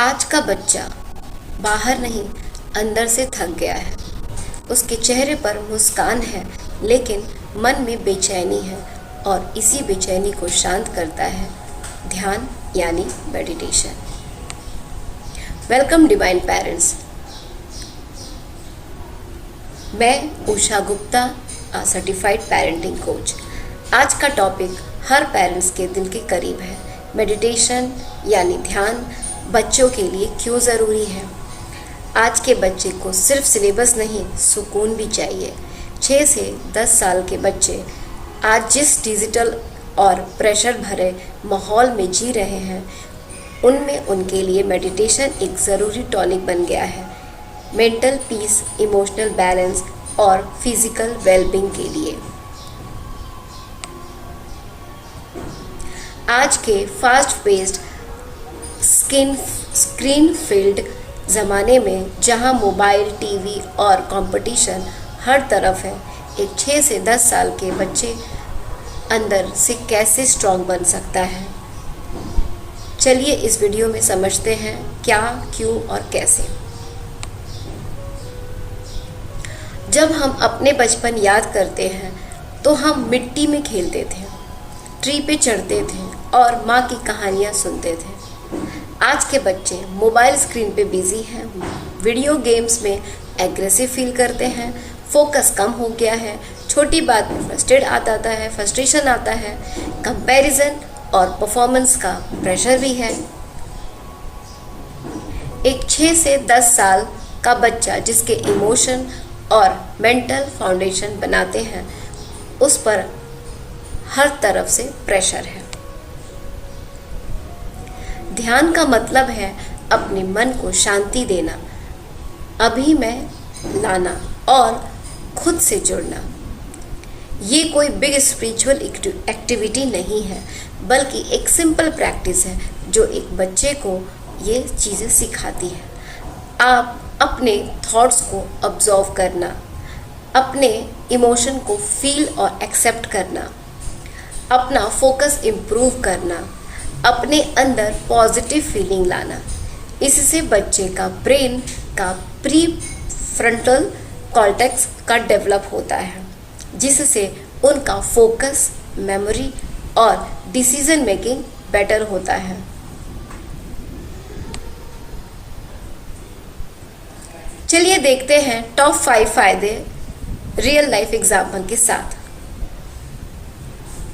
आज का बच्चा बाहर नहीं अंदर से थक गया है। उसके चेहरे पर मुस्कान है, लेकिन मन में बेचैनी है और इसी बेचैनी को शांत करता है ध्यान यानी मेडिटेशन। Welcome divine parents. मैं Usha Gupta, certified parenting coach. आज का टॉपिक हर पेरेंट्स के दिल के करीब है। मेडिटेशन यानी ध्यान बच्चों के लिए क्यों ज़रूरी है। आज के बच्चे को सिर्फ सिलेबस नहीं, सुकून भी चाहिए। 6 से 10 साल के बच्चे आज जिस डिजिटल और प्रेशर भरे माहौल में जी रहे हैं, उनमें उनके लिए मेडिटेशन एक ज़रूरी टॉनिक बन गया है। मेंटल पीस, इमोशनल बैलेंस और फिजिकल वेलबींग के लिए। आज के फास्ट पेस्ड स्क्रीन फील्ड ज़माने में जहां मोबाइल, टीवी और कंपटीशन हर तरफ है, एक 6 से 10 साल के बच्चे अंदर से कैसे स्ट्रॉन्ग बन सकता है। चलिए इस वीडियो में समझते हैं क्या, क्यों और कैसे। जब हम अपने बचपन याद करते हैं तो हम मिट्टी में खेलते थे, ट्री पे चढ़ते थे और माँ की कहानियाँ सुनते थे। आज के बच्चे मोबाइल स्क्रीन पे बिजी हैं, वीडियो गेम्स में एग्रेसिव फील करते हैं, फोकस कम हो गया है, छोटी बात में फ्रस्ट्रेशन आता है, कंपैरिजन और परफॉर्मेंस का प्रेशर भी है। एक 6 से 10 साल का बच्चा जिसके इमोशन और मेंटल फाउंडेशन बनाते हैं, उस पर हर तरफ से प्रेशर है। ध्यान का मतलब है अपने मन को शांति देना, अभी में लाना और खुद से जुड़ना। ये कोई बिग स्पिरिचुअल एक्टिविटी नहीं है, बल्कि एक सिंपल प्रैक्टिस है जो एक बच्चे को ये चीज़ें सिखाती है। आप अपने थॉट्स को ऑब्जर्व करना, अपने इमोशन को फील और एक्सेप्ट करना, अपना फोकस इम्प्रूव करना, अपने अंदर पॉजिटिव फीलिंग लाना। इससे बच्चे का ब्रेन का प्री फ्रंटल कॉर्टेक्स का डेवलप होता है, जिससे उनका फोकस, मेमोरी और डिसीजन मेकिंग बेटर होता है। चलिए देखते हैं टॉप 5 फायदे रियल लाइफ एग्जाम्पल के साथ।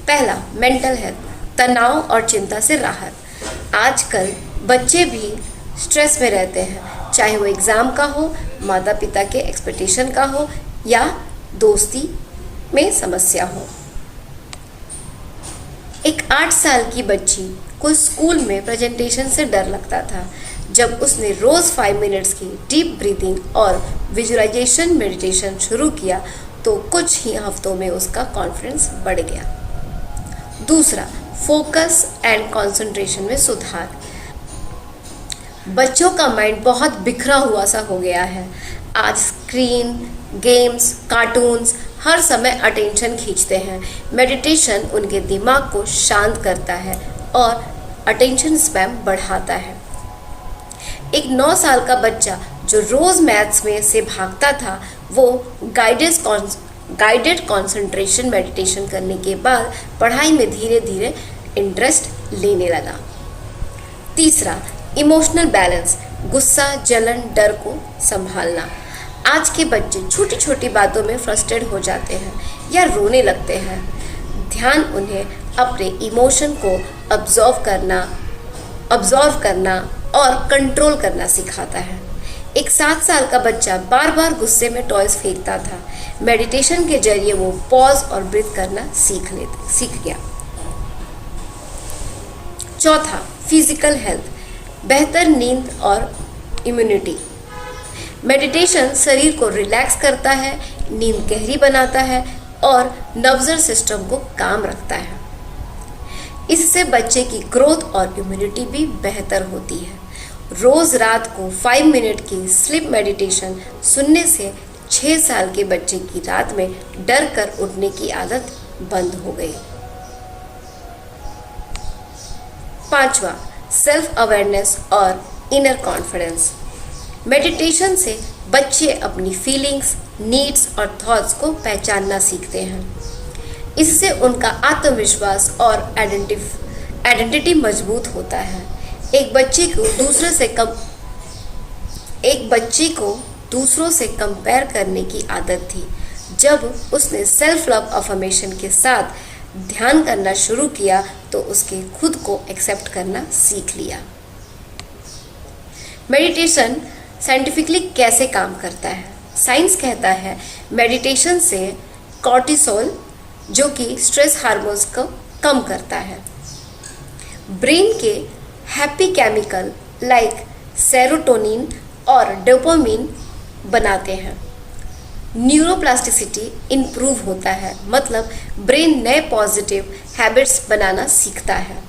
पहला, मेंटल हेल्थ, तनाव और चिंता से राहत। आजकल बच्चे भी स्ट्रेस में रहते हैं, चाहे वो एग्ज़ाम का हो, माता पिता के एक्सपेक्टेशन का हो या दोस्ती में समस्या हो। एक 8 साल की बच्ची को स्कूल में प्रेजेंटेशन से डर लगता था। जब उसने रोज़ 5 मिनट्स की डीप ब्रीदिंग और विजुअलाइजेशन मेडिटेशन शुरू किया तो कुछ ही हफ्तों में उसका कॉन्फिडेंस बढ़ गया। दूसरा, फोकस एंड कंसंट्रेशन में सुधार। बच्चों का माइंड बहुत बिखरा हुआ सा हो गया है। आज स्क्रीन, गेम्स, कार्टून्स हर समय अटेंशन खींचते हैं। मेडिटेशन उनके दिमाग को शांत करता है और अटेंशन स्पैन बढ़ाता है। एक 9 साल का बच्चा जो रोज़ मैथ्स में से भागता था, वो गाइडेड कंसंट्रेशन मेडिटेशन करने के बाद पढ़ाई में धीरे धीरे इंटरेस्ट लेने लगा। तीसरा, इमोशनल बैलेंस, गुस्सा, जलन, डर को संभालना। आज के बच्चे छोटी छोटी बातों में फ्रस्ट्रेट हो जाते हैं या रोने लगते हैं। ध्यान उन्हें अपने इमोशन को ऑब्जर्व करना और कंट्रोल करना सिखाता है। एक 7 साल का बच्चा बार बार गुस्से में टॉयज फेंकता था। मेडिटेशन के जरिए वो पॉज और ब्रीथ करना सीख गया। चौथा, फिजिकल हेल्थ, बेहतर नींद और इम्यूनिटी। मेडिटेशन शरीर को रिलैक्स करता है, नींद गहरी बनाता है और नर्वस सिस्टम को काम रखता है। इससे बच्चे की ग्रोथ और इम्यूनिटी भी बेहतर होती है। रोज रात को 5 मिनट की स्लीप मेडिटेशन सुनने से 6 साल के बच्चे की रात में डर कर उठने की आदत बंद हो गई। पांचवा, सेल्फ अवेयरनेस और इनर कॉन्फिडेंस। मेडिटेशन से बच्चे अपनी फीलिंग्स, नीड्स और थॉट्स को पहचानना सीखते हैं। इससे उनका आत्मविश्वास और आइडेंटिटी मजबूत होता है। एक बच्चे को दूसरों से कंपेयर करने की आदत थी। जब उसने सेल्फ लव अफर्मेशन के साथ ध्यान करना शुरू किया तो उसके खुद को एक्सेप्ट करना सीख लिया। मेडिटेशन साइंटिफिकली कैसे काम करता है? साइंस कहता है मेडिटेशन से कॉर्टिसोल, जो कि स्ट्रेस हार्मोन्स को कम करता है, ब्रेन के हैप्पी केमिकल लाइक सेरोटोनिन और डोपामिन बनाते हैं, न्यूरोप्लास्टिसिटी इंप्रूव होता है, मतलब ब्रेन नए पॉजिटिव हैबिट्स बनाना सीखता है।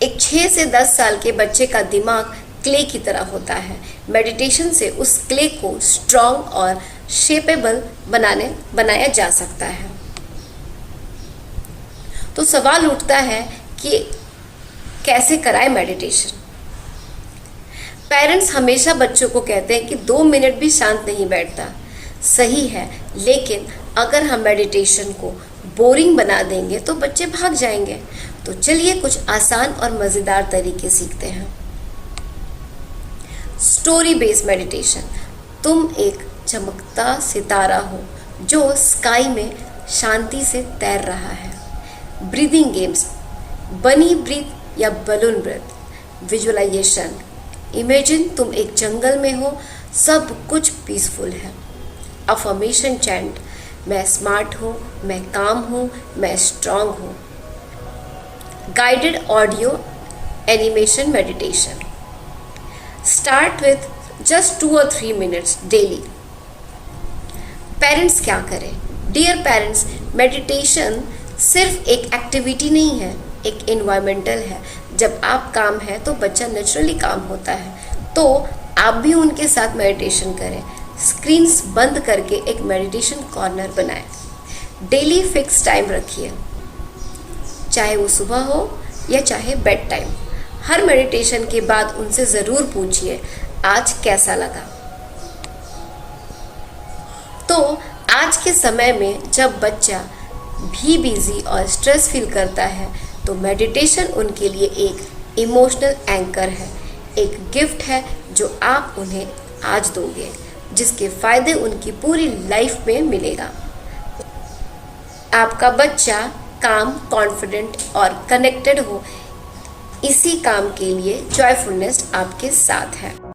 एक 6 से 10 साल के बच्चे का दिमाग क्ले की तरह होता है। मेडिटेशन से उस क्ले को स्ट्रॉन्ग और शेपेबल बनाया जा सकता है। तो सवाल उठता है कि कैसे कराएं मेडिटेशन? पेरेंट्स हमेशा बच्चों को कहते हैं कि 2 मिनट भी शांत नहीं बैठता। सही है, लेकिन अगर हम मेडिटेशन को बोरिंग बना देंगे तो बच्चे भाग जाएंगे। तो चलिए कुछ आसान और मज़ेदार तरीके सीखते हैं। Story based meditation. तुम एक चमकता सितारा हो जो स्काई में शांति से तैर रहा है। ब्रीदिंग गेम्स, बनी ब्रीथ या बलून ब्रीथ। विजुअलाइजेशन, इमेजिन तुम एक जंगल में हो, सब कुछ पीसफुल है। अफर्मेशन चैंट, मैं स्मार्ट हूँ, मैं काम हूँ, मैं स्ट्रांग हूँ। Guided audio animation meditation. Start with just 2 or 3 minutes daily. Parents क्या करें? डियर पेरेंट्स, मेडिटेशन सिर्फ एक एक्टिविटी नहीं है, एक इन्वायरमेंटल है। जब आप काम है तो बच्चा नेचुरली काम होता है, तो आप भी उनके साथ मेडिटेशन करें। स्क्रीन्स बंद करके एक मेडिटेशन कॉर्नर बनाएं। डेली फिक्स टाइम रखिए, चाहे वो सुबह हो या चाहे बेड टाइम। हर मेडिटेशन के बाद उनसे ज़रूर पूछिए आज कैसा लगा। तो आज के समय में जब बच्चा भी बिजी और स्ट्रेस फील करता है तो मेडिटेशन उनके लिए एक इमोशनल एंकर है, एक गिफ्ट है जो आप उन्हें आज दोगे, जिसके फायदे उनकी पूरी लाइफ में मिलेगा। आपका बच्चा काम, कॉन्फिडेंट और कनेक्टेड हो, इसी काम के लिए जॉयफुलनेस आपके साथ है।